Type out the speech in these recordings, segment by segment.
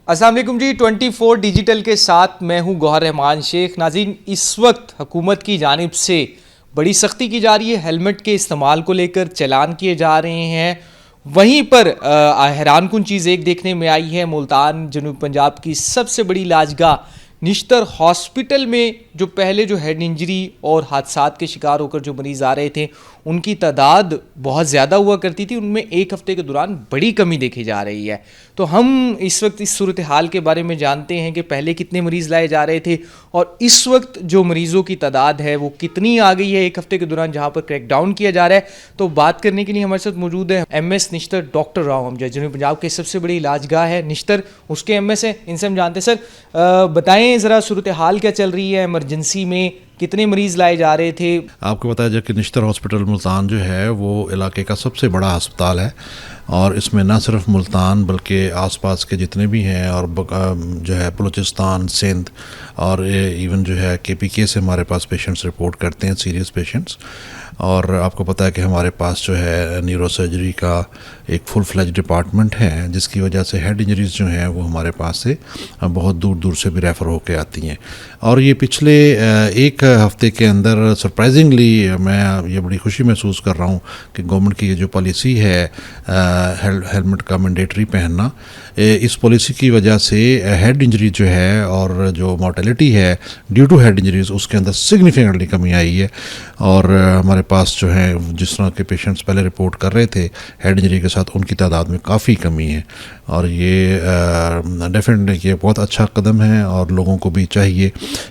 السلام علیکم جی 24 ڈیجیٹل کے ساتھ میں ہوں گوہر رحمان شیخ. ناظرین, اس وقت حکومت کی جانب سے بڑی سختی کی جا رہی ہے, ہیلمٹ کے استعمال کو لے کر چلان کیے جا رہے ہیں. وہیں پر حیران کن چیز ایک دیکھنے میں آئی ہے, ملتان جنوب پنجاب کی سب سے بڑی علاجگاہ نشتر ہاسپٹل میں جو پہلے جو ہیڈ انجری اور حادثات کے شکار ہو کر جو مریض آ رہے تھے ان کی تعداد بہت زیادہ ہوا کرتی تھی, ان میں ایک ہفتے کے دوران بڑی کمی دیکھی جا رہی ہے. تو ہم اس وقت اس صورتحال کے بارے میں جانتے ہیں کہ پہلے کتنے مریض لائے جا رہے تھے اور اس وقت جو مریضوں کی تعداد ہے وہ کتنی آ گئی ہے ایک ہفتے کے دوران جہاں پر کریک ڈاؤن کیا جا رہا ہے. تو بات کرنے کے لیے ہمارے ساتھ موجود ہے ایم ایس نشتر ڈاکٹر راؤ امجد, جنوب پنجاب کی سب سے بڑی علاجگاہ ہے نشتر, اس کے ایم ایس ہیں, ان سے ہم جانتے ہیں. سر بتائیں ذرا صورتحال کیا چل رہی ہے, ایمرجنسی میں کتنے مریض لائے جا رہے تھے؟ آپ کو بتایا جائے کہ نشتر ہاسپٹل ملتان جو ہے وہ علاقے کا سب سے بڑا ہسپتال ہے, اور اس میں نہ صرف ملتان بلکہ آس پاس کے جتنے بھی ہیں اور جو ہے بلوچستان, سندھ اور ایون جو ہے KPK سے ہمارے پاس پیشنٹس رپورٹ کرتے ہیں, سیریس پیشنٹس. اور آپ کو پتہ ہے کہ ہمارے پاس جو ہے نیورو سرجری کا ایک فل فلیج ڈپارٹمنٹ ہے, جس کی وجہ سے ہیڈ انجریز جو ہیں وہ ہمارے پاس سے بہت دور دور سے بھی ریفر ہو کے آتی ہیں. اور یہ پچھلے ایک ہفتے کے اندر سرپرائزنگلی میں یہ بڑی خوشی محسوس کر رہا ہوں کہ گورنمنٹ کی یہ جو پالیسی ہے ہیلمٹ کا مینڈیٹری پہننا, اس پالیسی کی وجہ سے ہیڈ انجری جو ہے اور جو مورٹیلٹی ہے ڈیو ٹو ہیڈ انجریز اس کے اندر سگنیفیکنٹلی کمی آئی ہے. اور ہمارے پاس جو ہے جس طرح کے پیشنٹس پہلے رپورٹ کر رہے تھے ہیڈ انجری کے ساتھ, ان کی تعداد میں کافی کمی ہے. اور یہ ڈیفینیٹلی یہ بہت اچھا قدم ہے, اور لوگوں کو بھی چاہیے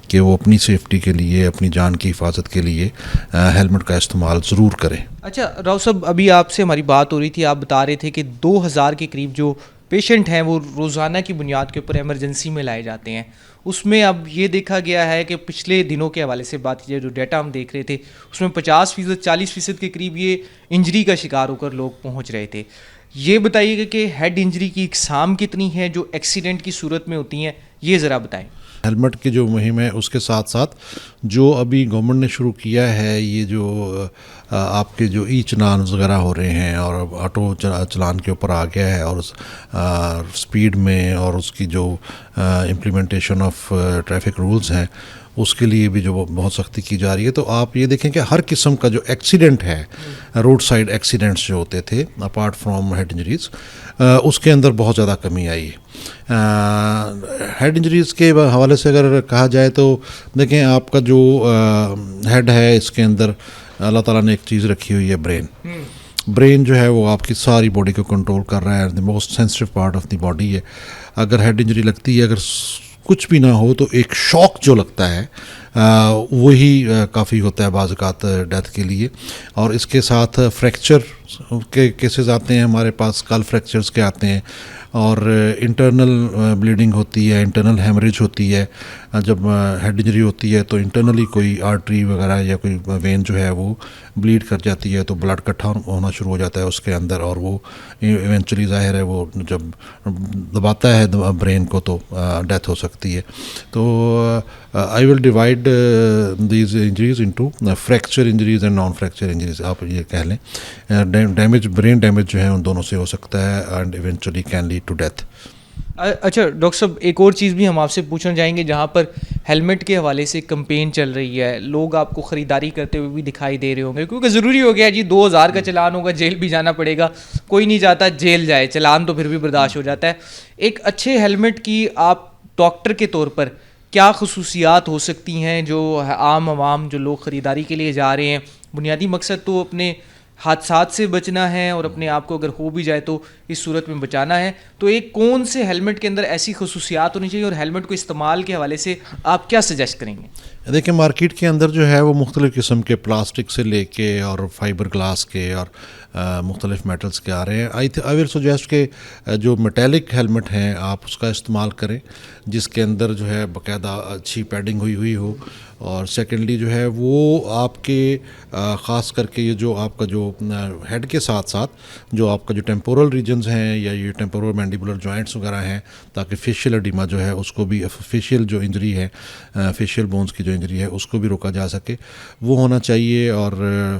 کہ وہ اپنی سیفٹی کے لیے, اپنی جان کی حفاظت کے لیے ہیلمٹ کا استعمال ضرور کریں. اچھا راؤ صاحب, ابھی آپ سے ہماری بات ہو رہی تھی, آپ بتا رہے تھے کہ 2000 کے قریب جو پیشنٹ ہیں وہ روزانہ کی بنیاد کے اوپر ایمرجنسی میں لائے جاتے ہیں. اس میں اب یہ دیکھا گیا ہے کہ پچھلے دنوں کے حوالے سے بات کی جائے, جو ڈیٹا ہم دیکھ رہے تھے اس میں 50% 40% کے قریب یہ انجری کا شکار ہو کر لوگ پہنچ رہے تھے. یہ بتائیے گا کہ ہیڈ انجری کی اقسام کتنی ہیں جو ایکسیڈنٹ کی صورت میں ہوتی ہیں, یہ ذرا بتائیں. ہیلمٹ کی جو مہم ہے اس کے ساتھ ساتھ جو ابھی گورنمنٹ نے شروع کیا ہے, یہ جو آپ کے جو ای چلانز وغیرہ ہو رہے ہیں اور آٹو چلان کے اوپر آ گیا ہے, اور سپیڈ میں اور اس کی جو امپلیمنٹیشن آف ٹریفک رولز ہیں اس کے لیے بھی جو بہت سختی کی جا رہی ہے. تو آپ یہ دیکھیں کہ ہر قسم کا جو ایکسیڈنٹ ہے, روڈ سائڈ ایکسیڈنٹس جو ہوتے تھے اپارٹ فرام ہیڈ انجریز, اس کے اندر بہت زیادہ کمی آئی ہے. ہیڈ انجریز کے حوالے سے اگر کہا جائے تو دیکھیں, آپ کا جو ہیڈ ہے اس کے اندر اللہ تعالیٰ نے ایک چیز رکھی ہوئی ہے, برین جو ہے وہ آپ کی ساری باڈی کو کنٹرول کر رہا ہے, the most sensitive part of the body ہے. اگر ہیڈ انجری لگتی ہے, اگر کچھ بھی نہ ہو تو ایک شاک جو لگتا ہے وہی کافی ہوتا ہے بعض اوقات ڈیتھ کے لیے. اور اس کے ساتھ فریکچر کے کیسز آتے ہیں ہمارے پاس, اسکل فریکچرز کے آتے ہیں, اور انٹرنل بلیڈنگ ہوتی ہے, انٹرنل ہیمریج ہوتی ہے. جب ہیڈ انجری ہوتی ہے تو انٹرنلی کوئی آرٹری وغیرہ یا کوئی وین جو ہے وہ بلیڈ کر جاتی ہے, تو بلڈ اکٹھا ہونا شروع ہو جاتا ہے اس کے اندر, اور وہ ایونچولی ظاہر ہے وہ جب دباتا ہے برین کو تو ڈیتھ ہو سکتی ہے. تو I will divide these injuries into fracture injuries and non fracture injuries, آپ یہ کہہ لیں. ڈیمیج, برین ڈیمیج جو ہے ان دونوں سے ہو سکتا ہے, and eventually can lead to death. اچھا ڈاکٹر صاحب, ایک اور چیز بھی ہم آپ سے پوچھنا چاہیں گے, جہاں پر ہیلمٹ کے حوالے سے کمپین چل رہی ہے, لوگ آپ کو خریداری کرتے ہوئے بھی دکھائی دے رہے ہوں گے, کیونکہ ضروری ہو گیا جی 2000 کا چلان ہوگا, جیل بھی جانا پڑے گا, کوئی نہیں چاہتا جیل جائے, چلان تو پھر بھی برداشت ہو جاتا ہے. ایک اچھے ہیلمٹ کی آپ ڈاکٹر کے طور پر کیا خصوصیات ہو سکتی ہیں جو عام عوام, جو لوگ خریداری کے لیے جا رہے ہیں, بنیادی مقصد تو اپنے حادثات سے بچنا ہے اور اپنے آپ کو اگر ہو بھی جائے تو اس صورت میں بچانا ہے, تو ایک کون سے ہیلمٹ کے اندر ایسی خصوصیات ہونی چاہیے, اور ہیلمٹ کو استعمال کے حوالے سے آپ کیا سجیسٹ کریں گے؟ دیکھیں, مارکیٹ کے اندر جو ہے وہ مختلف قسم کے پلاسٹک سے لے کے اور فائبر گلاس کے اور مختلف میٹلز کے آ رہے ہیں. آئی ول سجیسٹ کہ جو میٹیلک ہیلمٹ ہیں آپ اس کا استعمال کریں, جس کے اندر جو ہے باقاعدہ اچھی پیڈنگ ہوئی ہو. اور سیکنڈلی جو ہے وہ آپ کے خاص کر کے یہ جو آپ کا جو ہیڈ کے ساتھ ساتھ جو آپ کا جو ٹیمپورل ریجنز ہیں یا یہ ٹیمپورل مینڈیبولر جوائنٹس وغیرہ ہیں, تاکہ فیشیل ایڈیما جو ہے اس کو بھی, فیشیل جو انجری ہے, فیشیل بونز کی جو انجری ہے اس کو بھی روکا جا سکے, وہ ہونا چاہیے. اور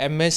MS